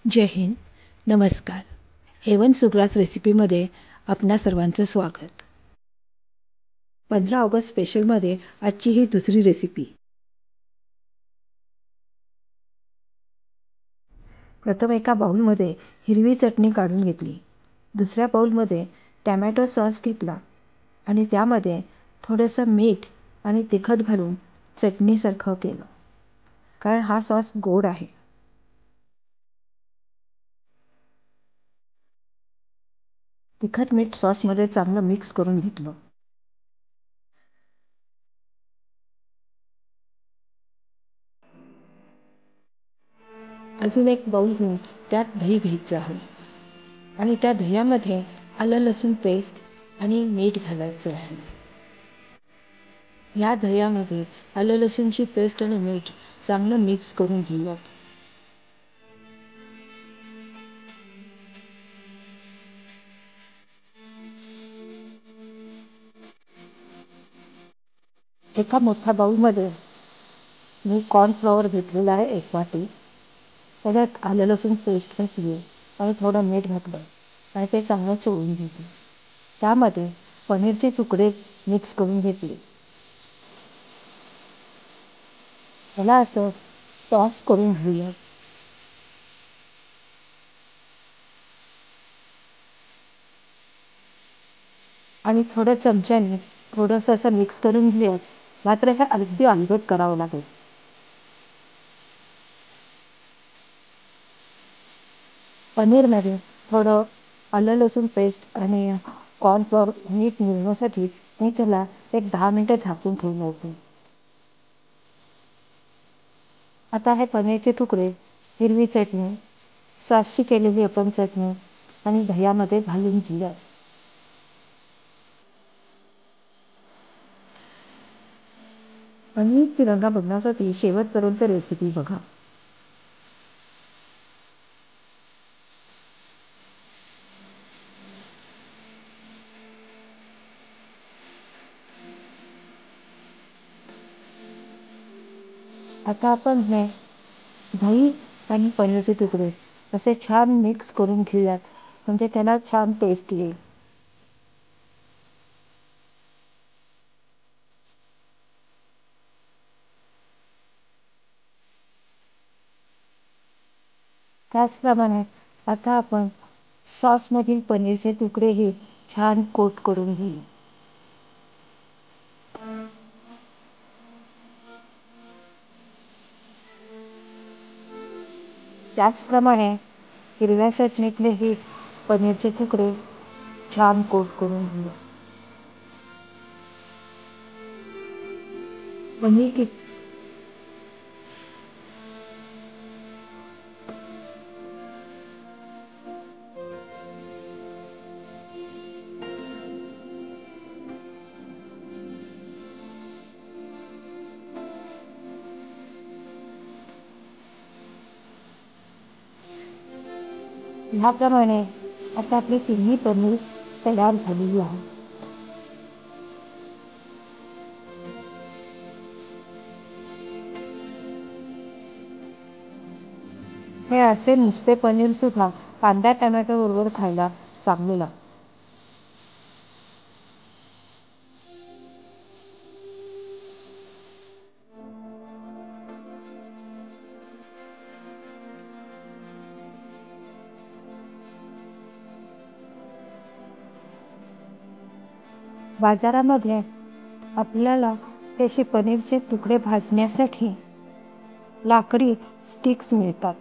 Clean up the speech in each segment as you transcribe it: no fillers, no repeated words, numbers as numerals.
जय हिंद. नमस्कार. हेवन सुग्रास रेसिपीमध्ये आपणा सर्वांचं स्वागत. 15 ऑगस्ट स्पेशलमध्ये आजची ही दुसरी रेसिपी. प्रथम एका बाउलमध्ये हिरवी चटणी काढून घेतली. दुसऱ्या बाउलमध्ये टॅमॅटो सॉस घेतला आणि त्यामध्ये थोडंसं मीठ आणि तिखट घालून चटणीसारखं केलं, कारण हा सॉस गोड आहे. तिखट मीठ सॉसमध्ये चांगलं मिक्स करून घेतलं. अजून एक बाउल घेऊन त्यात दही घ्यायचं आहे आणि त्या दह्यामध्ये आलं लसूण पेस्ट आणि मीठ घालायचं आहे. ह्या दह्यामध्ये आलं लसूणची पेस्ट आणि मीठ चांगलं मिक्स करून घेऊयात. एका मोठ्या बाउलमध्ये मी कॉर्नफ्लॉवर घेतलेला आहे 1 वाटी. त्याच्यात आलं लसूण पेस्ट घातली आणि थोडं मीठ घातलं आणि ते चांगलं चोळून घेतलं. त्यामध्ये पनीरचे तुकडे मिक्स करून घेतले. त्याला असं टॉस करून घेऊया. आणि थोड्या चमच्याने थोडंसं असं मिक्स करून घेऊयात. मात्र हे अगदी आंबट करावं लागेल. पनीरमध्ये थोडं आलं लसूण पेस्ट आणि कॉर्नफ्लॉवर मीठ मिळण्यासाठी मी त्याला एक 10 मिनिटं झाकून ठेवलं होतं. आता हे पनीरचे तुकडे, हिरवी चटणी, सॉसची केलेली आपण चटणी आणि दह्यामध्ये घालून घेऊयात. पनीर तिरंगा बघण्यासाठी शेवटपर्यंत रेसिपी बघा. आता आपण हे दही आणि पनीरचे तुकडे असे छान मिक्स करून घेऊयात, म्हणजे त्याला छान टेस्ट येईल. त्याचप्रमाणे आता आपण सॉसमधील पनीरचे तुकडेही छान कोट करून घेऊ. त्याचप्रमाणे हिरव्या चटणीतलेही पनीरचे तुकडे छान कोट करून घेऊ. पनीर की ह्याप्रमाणे आता आपली तिन्ही पनीर तयार झालेली आहे. हे असे नुसते पनीर सुद्धा कांदा टोमॅटो बरोबर खायला चांगले लागते. बाजारामध्ये आपल्याला असे पनीरचे तुकडे भाजण्यासाठी लाकडी स्टिक्स मिळतात.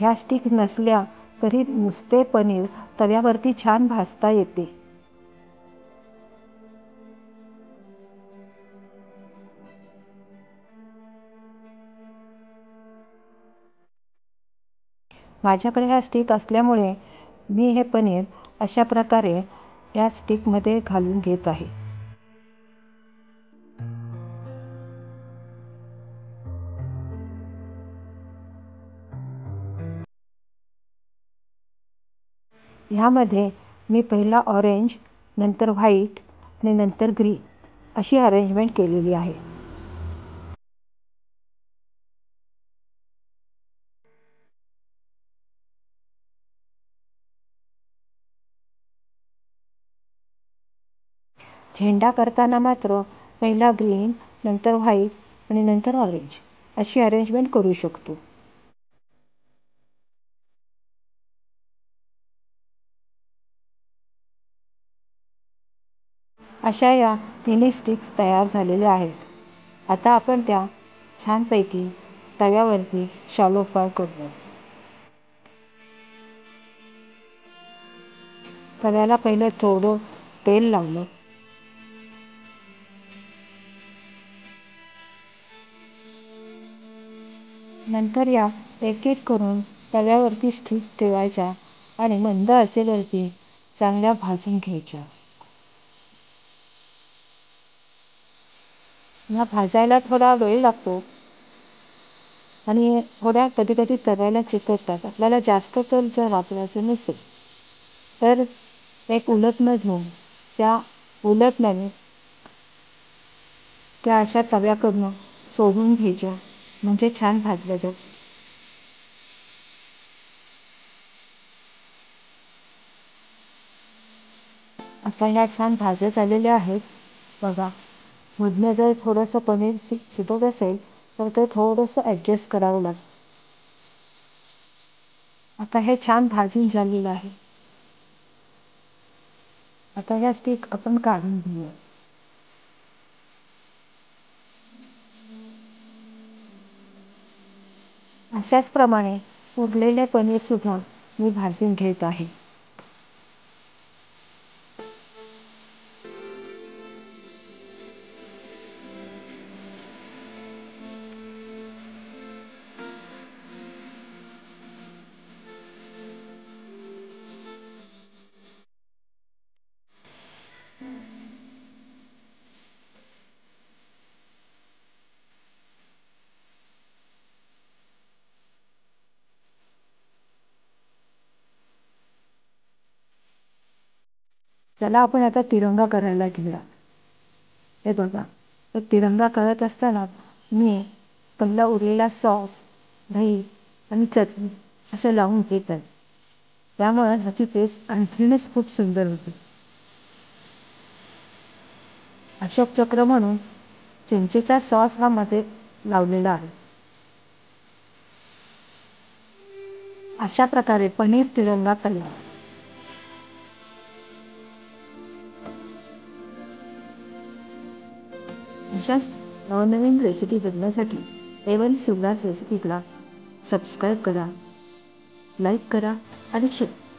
ह्या स्टिक्स नसल्या तरी नुसते पनीर तव्यावरती छान भाजता येते. माझ्याकडे ह्या स्टिक असल्यामुळे मी हे पनीर अशा प्रकारे या स्टिकमध्ये घालून घेत आहे. ह्यामध्ये मी पहिला ऑरेंज, नंतर व्हाईट आणि नंतर ग्रीन अशी अरेंजमेंट केलेली आहे. झेंडा करताना मात्र पहिला ग्रीन, नंतर व्हाईट आणि नंतर ऑरेंज अशी अरेंजमेंट करू शकतो. अशा या तिन्ही स्टिक्स तयार झालेल्या आहेत. आता आपण त्या छानपैकी तव्यावरती शॅलो फ्राय करूया. तव्याला पहिलं थोडं तेल लावलं. नंतर या एक एक करून तव्यावरती स्टिक ठेवायच्या आणि मंद आचेवरती चांगल्या भाजून घ्यायच्या. ह्या भाजायला थोडा वेळ लागतो आणि थोड्या कधी कधी तव्याला चिकटतात. आपल्याला जास्त तेल जर वापरायचं नसेल तर एक उलटणं घेऊन त्या उलटण्याने त्या अशा तव्याकडनं सोडून घ्यायच्या म्हणजे छान भाजल्या जातात. आता ह्या छान भाजत आलेल्या आहेत बघा. मधनं जर थोडंसं पनीर शिजत असेल तर ते थोडंसं ॲडजस्ट करावं लागतं. आता हे छान भाजून झालेलं आहे. आता ह्या स्टिक आपण काढून घेऊया. अशाच प्रमाणे उरलेले पनीरसुद्धा मी भाजून घेत आहे. चला आपण आता तिरंगा करायला घेऊया. हे बघा, तर तिरंगा करत असताना मी पहिला उरलेला सॉस, दही आणि चटणी असं लावून घेत आहे. त्यामुळे ह्याची टेस्ट आणखीनच खूप सुंदर होते. अशोक चक्र म्हणून चिंचेचा सॉस हा मध्ये लावलेला आहे. अशा प्रकारे पनीर तिरंगा तळला. अशाच नवनवीन रेसिपी बघण्यासाठी A1 सुग्रास रेसिपीला सबस्क्राईब करा, लाईक करा आणि शेअर.